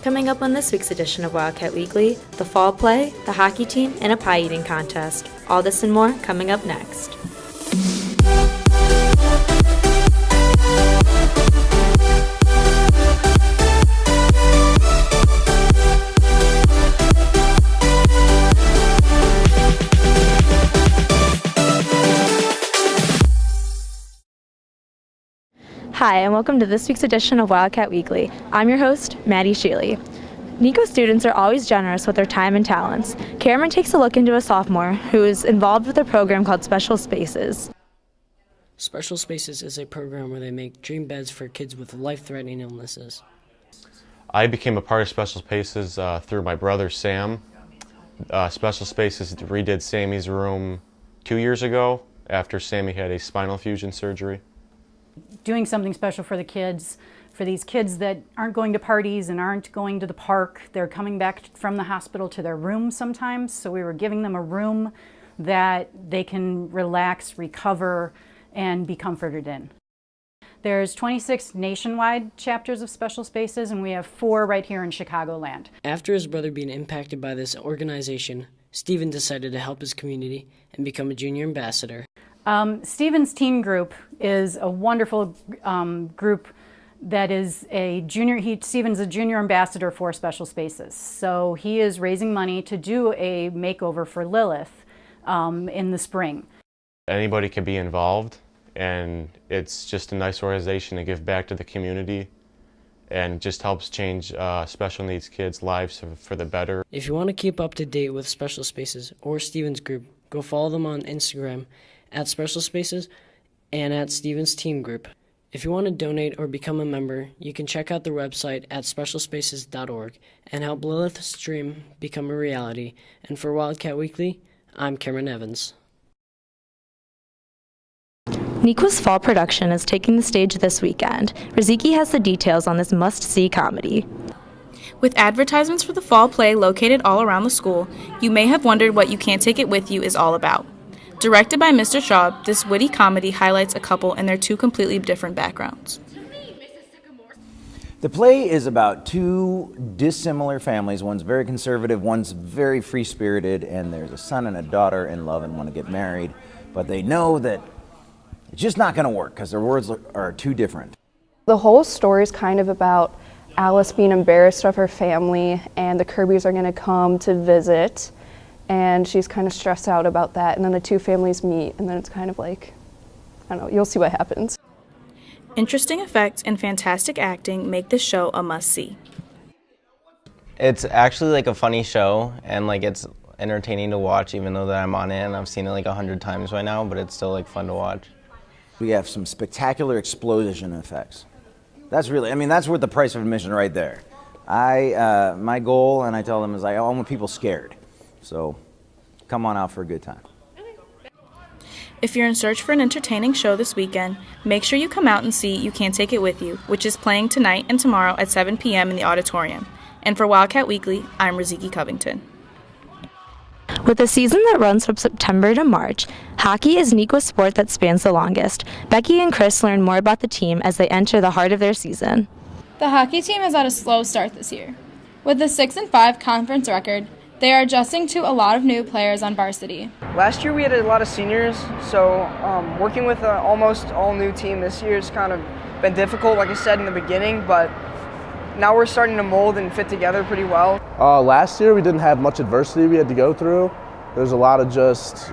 Coming up on this week's edition of Wildcat Weekly, the fall play, the hockey team, and a pie eating contest. All this and more coming up next. Hi, and welcome to this week's edition of Wildcat Weekly. I'm your host, Maddie Sheely. Nico students are always generous with their time and talents. Cameron takes a look into a sophomore who is involved with a program called Special Spaces. Special Spaces is a program where they make dream beds for kids with life-threatening illnesses. I became a part of Special Spaces through my brother, Sam. Special Spaces redid Sammy's room 2 years ago after Sammy had a spinal fusion surgery. Doing something special for the kids, for these kids that aren't going to parties and aren't going to the park. They're coming back from the hospital to their room sometimes, so we were giving them a room that they can relax, recover, and be comforted in. There's 26 nationwide chapters of Special Spaces, and we have 4 right here in Chicagoland. After his brother being impacted by this organization, Steven decided to help his community and become a junior ambassador. Steven's teen group is a wonderful group that is Steven's a junior ambassador for Special Spaces. So he is raising money to do a makeover for Lilith in the spring. Anybody can be involved, and it's just a nice organization to give back to the community and just helps change special needs kids' lives for the better. If you want to keep up to date with Special Spaces or Steven's group, go follow them on Instagram at Special Spaces and at Steven's Teen Group. If you want to donate or become a member, you can check out their website at specialspaces.org and help Lilith's dream become a reality. And for Wildcat Weekly, I'm Cameron Evans. Nico's fall production is taking the stage this weekend. Riziki has the details on this must-see comedy. With advertisements for the fall play located all around the school, you may have wondered what You Can't Take It With You is all about. Directed by Mr. Shaw, this witty comedy highlights a couple and their 2 completely different backgrounds. The play is about 2 dissimilar families. One's very conservative, one's very free-spirited, and there's a son and a daughter in love and want to get married, but they know that it's just not going to work because their words are too different. The whole story is kind of about Alice being embarrassed of her family, and the Kirbys are going to come to visit. And she's kind of stressed out about that, and then the 2 families meet, and then it's kind of like, I don't know, you'll see what happens. Interesting effects and fantastic acting make this show a must-see. It's actually like a funny show, and like it's entertaining to watch, even though that I'm on it, and I've seen it like 100 times by now, but it's still like fun to watch. We have some spectacular explosion effects. That's worth the price of admission right there. My goal, and I tell them, is I want people scared. So come on out for a good time. If you're in search for an entertaining show this weekend, make sure you come out and see You Can't Take It With You, which is playing tonight and tomorrow at 7 p.m. in the auditorium. And for Wildcat Weekly, I'm Riziki Covington. With a season that runs from September to March, hockey is Nico's sport that spans the longest. Becky and Chris learn more about the team as they enter the heart of their season. The hockey team has had a slow start this year. With a 6-5 conference record, they are adjusting to a lot of new players on varsity. Last year we had a lot of seniors, so working with an almost all-new team this year has kind of been difficult, like I said in the beginning, but now we're starting to mold and fit together pretty well. Last year we didn't have much adversity we had to go through. There's a lot of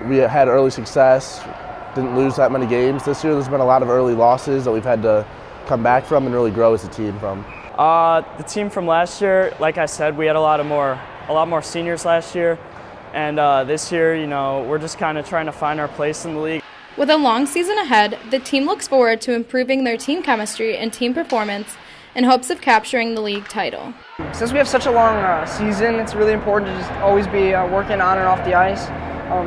we had early success, didn't lose that many games. This year there's been a lot of early losses that we've had to come back from and really grow as a team from. The team from last year, like I said, we had a lot more seniors last year, and this year, we're just kind of trying to find our place in the league. With a long season ahead, the team looks forward to improving their team chemistry and team performance in hopes of capturing the league title. Since we have such a long season, it's really important to just always be working on and off the ice.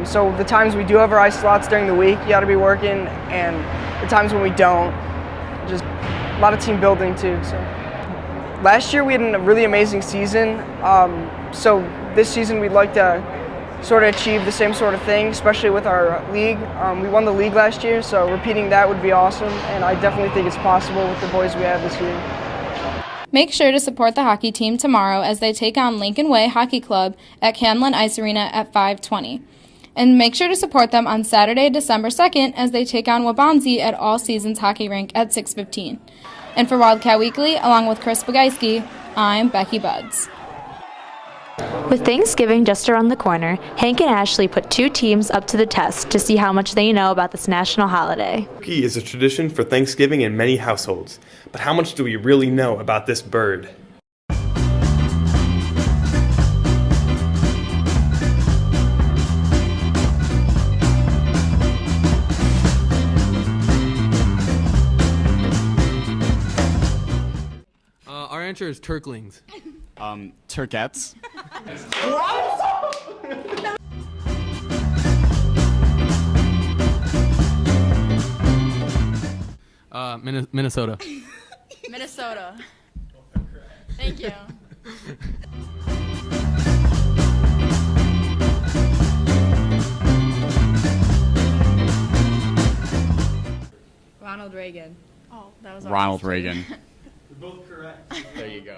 So the times we do have our ice slots during the week, you got to be working, and the times when we don't, just a lot of team building too. So last year we had a really amazing season. So this season we'd like to sort of achieve the same sort of thing, especially with our league. We won the league last year, so repeating that would be awesome, and I definitely think it's possible with the boys we have this year. Make sure to support the hockey team tomorrow as they take on Lincoln Way Hockey Club at Canlin Ice Arena at 5:20. And make sure to support them on Saturday, December 2nd as they take on Waubonsee at All Seasons Hockey Rink at 6:15. And for Wildcat Weekly, along with Chris Bogajski, I'm Becky Buds. With Thanksgiving just around the corner, Hank and Ashley put 2 teams up to the test to see how much they know about this national holiday. Turkey is a tradition for Thanksgiving in many households, but how much do we really know about this bird? Our answer is turklings. Turkettes. Minnesota. Minnesota. Thank you. Ronald Reagan. Oh, that was Ronald Reagan. You're both correct. There you go.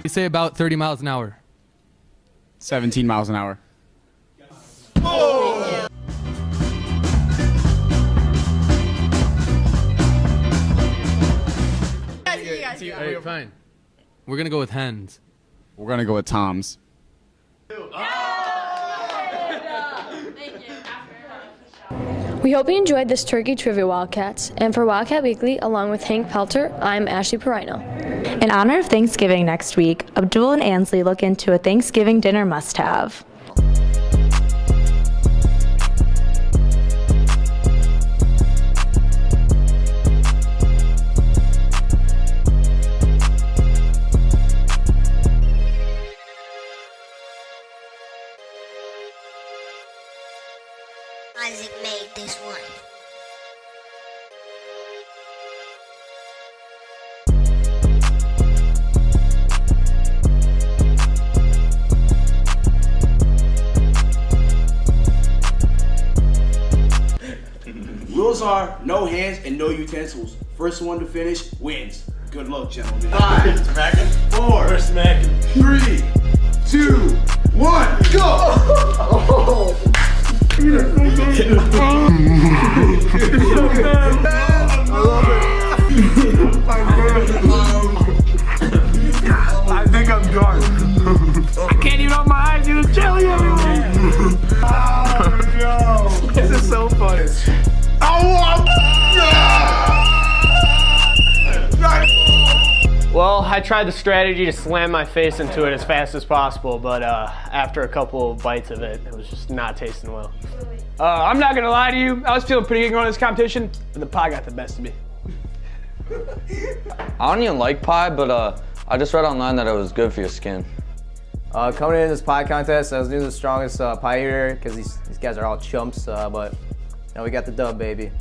You say about 30 miles an hour. 17 miles an hour. Oh! You guys. All right, fine. We're going to go with hens. We're going to go with Tom's. We hope you enjoyed this Turkey Trivia Wildcats. And for Wildcat Weekly, along with Hank Pelter, I'm Ashley Perino. In honor of Thanksgiving next week, Abdul and Ansley look into a Thanksgiving dinner must-have. Isaac made this one. Rules are no hands and no utensils. First one to finish wins. Good luck, gentlemen. 5, smacking. 4, smacking. 3, 2, 1, go! Oh. I think I'm done. I can't even open my eyes, you're jelly everywhere! Oh, no. This is so funny. Well, I tried the strategy to slam my face into it as fast as possible, but after a couple of bites of it, it was just not tasting well. I'm not gonna lie to you, I was feeling pretty good going to this competition, but the pie got the best of me. I don't even like pie, but I just read online that it was good for your skin. Coming into this pie contest, I was doing the strongest pie eater because these guys are all chumps, but now we got the dub, baby.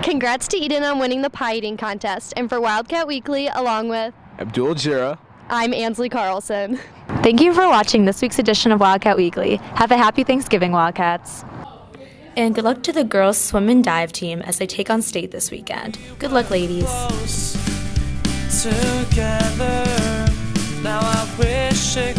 Congrats to Eden on winning the pie eating contest. And for Wildcat Weekly, along with Abdul Jira, I'm Ansley Carlson. Thank you for watching this week's edition of Wildcat Weekly. Have a happy Thanksgiving, Wildcats. And good luck to the girls swim and dive team as they take on state this weekend. Good luck, ladies. Together, now I wish it